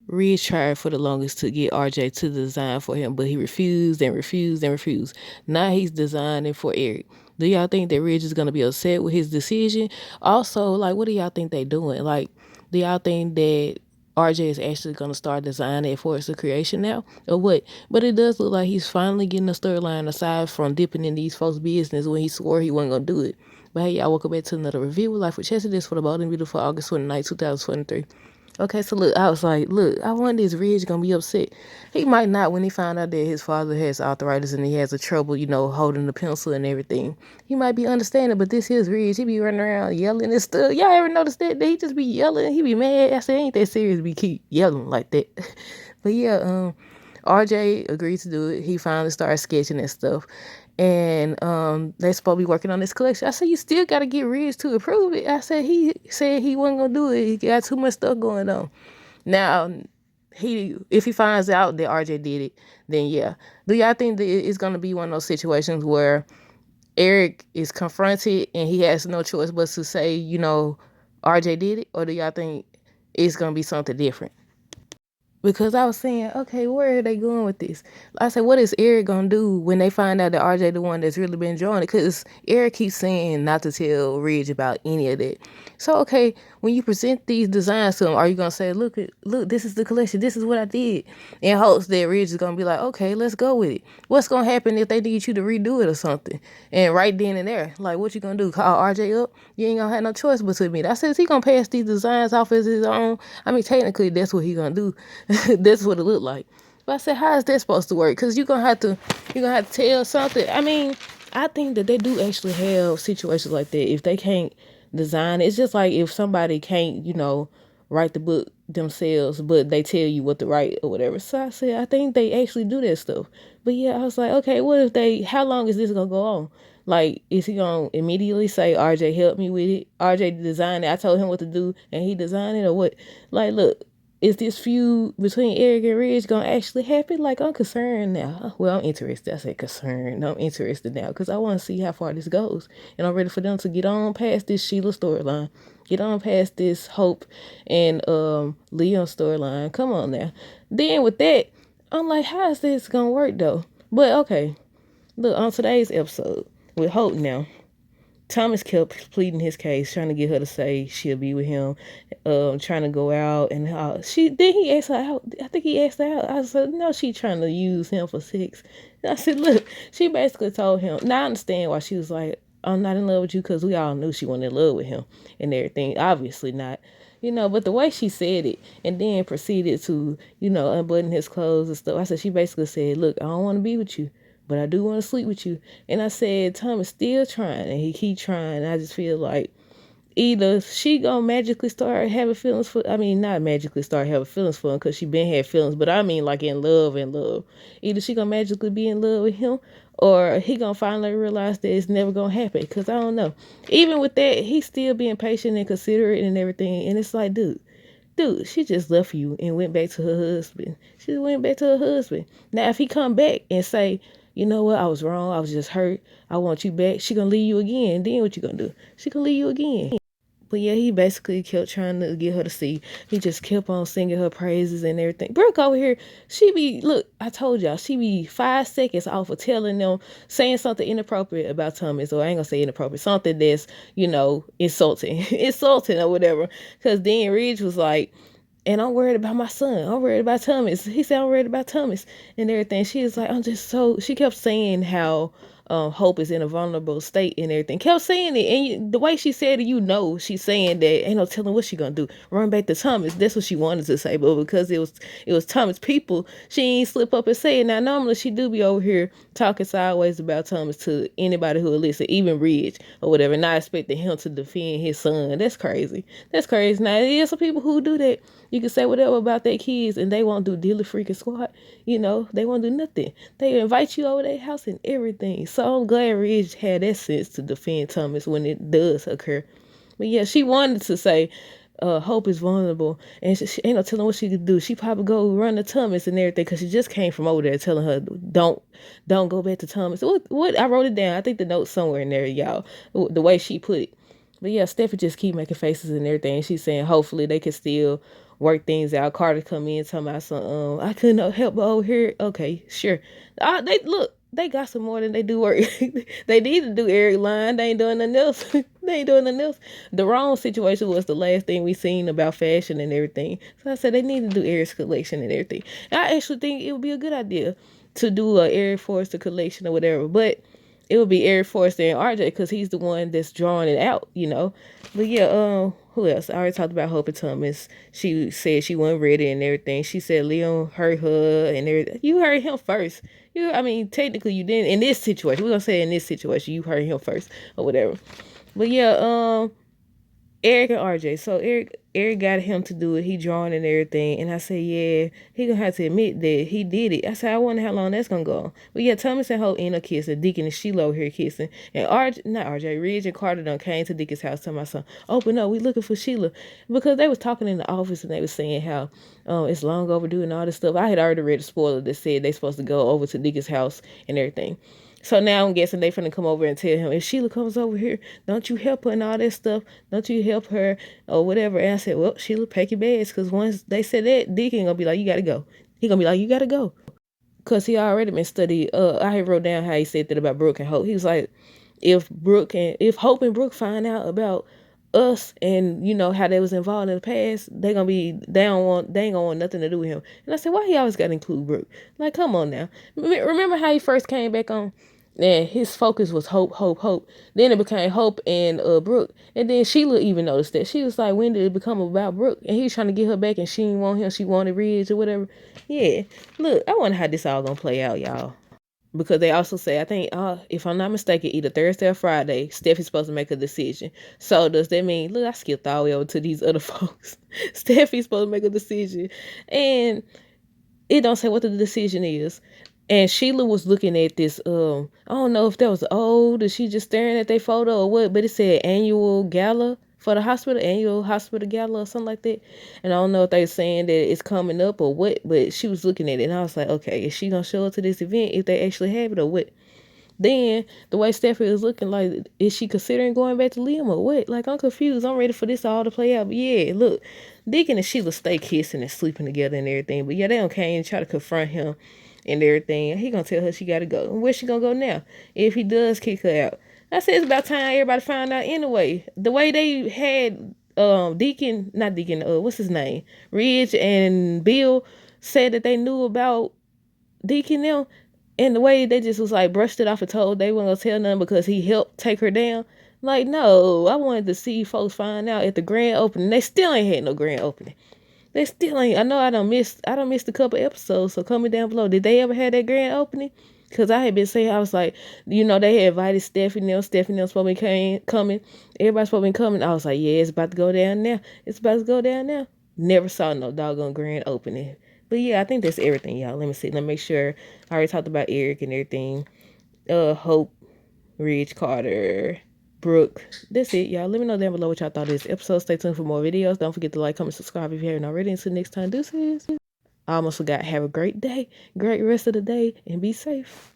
Ridge tried for the longest to get RJ to design for him, but he refused and refused and refused. Now he's designing for Eric. Do y'all think that Ridge is gonna be upset with his decision? Also, like, what do y'all think they doing? Like, do y'all think that RJ is actually gonna start designing for its creation now, or what? But it does look like he's finally getting a storyline aside from dipping in these folks' business when he swore he wasn't gonna do it. But hey, y'all, welcome back to another review with Life with Chelsea. This for the Bold and Beautiful August 29th, 2023. Okay, so look, I was like, look, I wonder is Ridge gonna be upset? He might not when he found out that his father has arthritis and he has a trouble, holding the pencil and everything. He might be understanding, but this is Ridge. He be running around yelling and stuff. Y'all ever notice that? That he just be yelling. He be mad. I said, ain't that serious? Be keep yelling like that. But yeah, RJ agreed to do it. He finally started sketching and stuff. And they supposed to be working on this collection. I said, you still gotta get Ridge to approve it. I said he said he wasn't gonna do it. He got too much stuff going on. Now, if he finds out that RJ did it, then yeah. Do y'all think that it's gonna be one of those situations where Eric is confronted and he has no choice but to say, RJ did it, or do y'all think it's gonna be something different? Because I was saying, okay, where are they going with this? I said, what is Eric gonna do when they find out that RJ the one that's really been drawing it? Because Eric keeps saying not to tell Ridge about any of that. So okay, when you present these designs to him, are you gonna say, look, this is the collection, this is what I did, in hopes that Ridge is gonna be like, okay, let's go with it. What's gonna happen if they need you to redo it or something? And right then and there, like, what you gonna do? Call RJ up? You ain't gonna have no choice but to admit. I said, is he gonna pass these designs off as his own? I mean, technically, that's what he gonna do. That's what it looked like. But I said, how is that supposed to work? Because you're gonna have to tell something. I mean, I think that they do actually have situations like that. If they can't design, it's just like if somebody can't, write the book themselves, but they tell you what to write or whatever. So I said, I think they actually do that stuff. But yeah, I was like, okay, what if how long is this gonna go on? Like, is he gonna immediately say, RJ help me with it? RJ designed it. I told him what to do and he designed it, or what? Like, look, is this feud between Eric and Ridge gonna actually happen? Like, I'm concerned now. Well, I'm interested. I said concerned. I'm interested now because I want to see how far this goes, and I'm ready for them to get on past this Sheila storyline, get on past this Hope and Leon storyline. Come on now. Then with that, I'm like, how is this gonna work though? But okay, look, on today's episode with Hope now. Thomas kept pleading his case, trying to get her to say she'll be with him, trying to go out, and he asked her out. I think he asked her out. I said, no, she trying to use him for sex. And I said, look, she basically told him. Now I understand why she was like, I'm not in love with you, because we all knew she wasn't in love with him and everything. Obviously not. But the way she said it and then proceeded to, unbutton his clothes and stuff. I said, she basically said, look, I don't want to be with you, but I do want to sleep with you. And I said, Tom is still trying, and he keep trying. I just feel like either she gonna magically start having feelings for, I mean, not magically start having feelings for him, because she been had feelings, but I mean like in love. Either she gonna magically be in love with him, or he gonna finally realize that it's never gonna happen, because I don't know. Even with that, he's still being patient and considerate and everything, and it's like, dude, she just left you and went back to her husband. She went back to her husband. Now, if he come back and say, you know what, I was wrong, I was just hurt, I want you back, she gonna leave you again. Then what you gonna do? She gonna leave you again. But yeah, he basically kept trying to get her to see. He just kept on singing her praises and everything. Brooke over here, look, I told y'all, she be 5 seconds off of telling them, saying something inappropriate about Thomas, or I ain't gonna say inappropriate, something that's, insulting, insulting or whatever. Because then Ridge was like, and I'm worried about my son. I'm worried about Thomas. He said, I'm worried about Thomas and everything. She was like, she kept saying how Hope is in a vulnerable state and everything. Kept saying it. And the way she said it, she's saying that ain't no telling what she gonna do. Run back to Thomas. That's what she wanted to say. But because it was Thomas people, she ain't slip up and say it. Now, normally she do be over here talking sideways about Thomas to anybody who will listen, even Ridge or whatever, not expecting him to defend his son. That's crazy. That's crazy. Now, there's some people who do that. You can say whatever about their kids and they won't do dilly freaking squat. They won't do nothing. They invite you over their house and everything. So I'm glad Ridge had that sense to defend Thomas when it does occur. But yeah, she wanted to say, Hope is vulnerable, and she ain't no telling what she could do. She probably go run to Thomas and everything, because she just came from over there telling her, don't go back to Thomas. What I wrote it down. I think the note's somewhere in there, y'all. The way she put it. But yeah, Steffi just keep making faces and everything. She's saying hopefully they can still work things out. Carter come in talking about some, I couldn't help but overhear. Okay, sure. They look, they got some more than they do work. They need to do Eric line. They ain't doing nothing else. They ain't doing nothing else. The wrong situation was the last thing we seen about fashion and everything. So I said they need to do Eric's collection and everything. And I actually think it would be a good idea to do a Eric Forrester collection or whatever. But it would be Eric Forrester and RJ because he's the one that's drawing it out, you know. But yeah, who else? I already talked about Hope and Thomas. She said she wasn't ready and everything. She said Leon hurt her and everything. You heard him first. I mean, technically you didn't in this situation. We're gonna say in this situation you heard him first or whatever. But yeah, Eric and RJ. So Eric got him to do it. He drawing and everything. And I said, yeah, he gonna have to admit that he did it. I said, I wonder how long that's gonna go. But yeah, Thomas and Hope end up kissing. Deacon and Sheila over here kissing. And Ridge and Carter done came to Deacon's house telling my son, open up, we looking for Sheila. Because they was talking in the office and they was saying how it's long overdue and all this stuff. I had already read a spoiler that said they supposed to go over to Deacon's house and everything. So now I'm guessing they finna come over and tell him, if Sheila comes over here, don't you help her and all that stuff. Don't you help her or whatever. And I said, well, Sheila, pack your bags. Because once they said that, Deacon gonna be like, you gotta go. He gonna be like, you gotta go. Because he already been studied. I had wrote down how he said that about Brooke and Hope. He was like, if Hope and Brooke find out about us and you know how they was involved in the past, they ain't gonna want nothing to do with him. And I said, why he always gotta include Brooke? Like, come on now. Remember how he first came back on? And his focus was Hope, Hope, Hope. Then it became Hope and Brooke. And then Sheila even noticed that. She was like, when did it become about Brooke? And he was trying to get her back and she didn't want him. She wanted Ridge or whatever. Yeah. Look, I wonder how this all gonna play out, y'all. Because they also say, I think, if I'm not mistaken, either Thursday or Friday, Steph is supposed to make a decision. So does that mean, look, I skipped all the way over to these other folks. Stephanie's supposed to make a decision. And it don't say what the decision is. And Sheila was looking at this, I don't know if that was old or she just staring at their photo or what, but it said annual gala for the hospital, annual hospital gala or something like that. And I don't know if they were saying that it's coming up or what, but she was looking at it and I was like, okay, is she gonna show up to this event if they actually have it or what? Then the way Stephanie was looking, like, is she considering going back to Liam or what? Like, I'm confused. I'm ready for this all to play out. But yeah, look, Deacon and Sheila stay kissing and sleeping together and everything. But yeah, they don't came and try to confront him and everything. He gonna tell her she gotta go. And where's she gonna go now? If he does kick her out. I said it's about time everybody found out anyway. The way they had what's his name? Ridge and Bill said that they knew about Deacon now. And the way they just was like brushed it off and told they weren't gonna tell nothing because he helped take her down. Like, no, I wanted to see folks find out at the grand opening. They still ain't had no grand opening. They still ain't. I know I don't missed a couple episodes. So comment down below. Did they ever have that grand opening? Because I had been saying, I was like, you know, they had invited Stephanie. Stephanie was supposed to be coming. Everybody's supposed to be coming. I was like, yeah, it's about to go down now. It's about to go down now. Never saw no doggone grand opening. But yeah, I think that's everything, y'all. Let me see. Let me make sure. I already talked about Eric and everything. Hope, Ridge, Carter, Brooke. That's it, y'all. Let me know down below what y'all thought of this episode. Stay tuned for more videos. Don't forget to like, comment, subscribe if you haven't already. Until next time, deuces. I almost forgot. Have a great day, great rest of the day, and be safe.